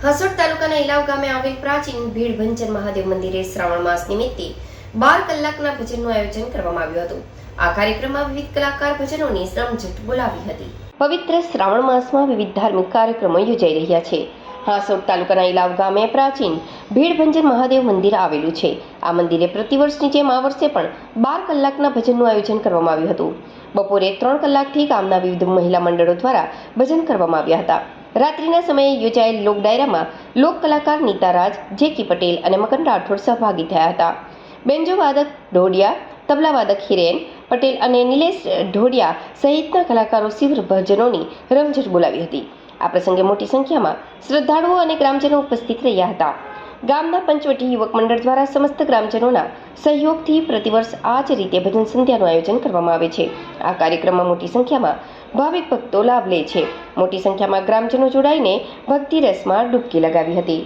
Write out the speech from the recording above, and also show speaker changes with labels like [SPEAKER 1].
[SPEAKER 1] હસોદ તાલુકાના ઇલાવ ગામે આવેલ પ્રાચીન ભીડભંજન મહાદેવ મંદિરે શ્રાવણ માસ નિમિત્તે 12 કલાકના ભજનનું આયોજન કરવામાં આવ્યું હતું। આ કાર્યક્રમમાં વિવિધ કલાકાર ભજનોની રમઝટ બોલાવી હતી। પવિત્ર શ્રાવણ માસમાં વિવિધ ધાર્મિક કાર્યક્રમો યોજાઈ રહ્યા છે। હસોદ તાલુકાના ઇલાવ ગામે પ્રાચીન ભીડભંજન મહાદેવ મંદિર આવેલું છે। આ મંદિરે પ્રતિવર્ષની જેમ આ વર્ષે પણ 12 કલાકના ભજનનું આયોજન કરવામાં આવ્યું હતું। બપોરે 3 કલાકથી ગામના વિવિધ મહિલા મંડળો દ્વારા ભજન કરવામાં આવ્યા હતા। રાત્રિના સમયે યોજાયેલ લોક ડાયરામાં લોક કલાકાર નીતા રાજ, જેકી પટેલ અને મકન રાઠોડ સહભાગી થયા હતા। બેન્જો વાદક ઢોડિયા, તબલા વાદક હિરેન પટેલ અને નિલેશ ઢોડિયા સહિતના કલાકારો શિવ ભજનોની રમઝટ બોલાવી હતી। આ પ્રસંગે મોટી સંખ્યામાં શ્રદ્ધાળુઓ અને ગ્રામજનો ઉપસ્થિત રહ્યા હતા। ગામના પંચવટી યુવક મંડળ દ્વારા સમસ્ત ગ્રામજનોના સહયોગથી પ્રતિવર્ષ આ જ રીતે ભજન સંધ્યાનું આયોજન કરવામાં આવે છે। આ કાર્યક્રમમાં મોટી સંખ્યામાં ભાવિક ભક્તો લાભ લે છે। મોટી સંખ્યામાં ગ્રામજનો જોડાઈને ભક્તિ રસમાં ડૂબકી લગાવી હતી।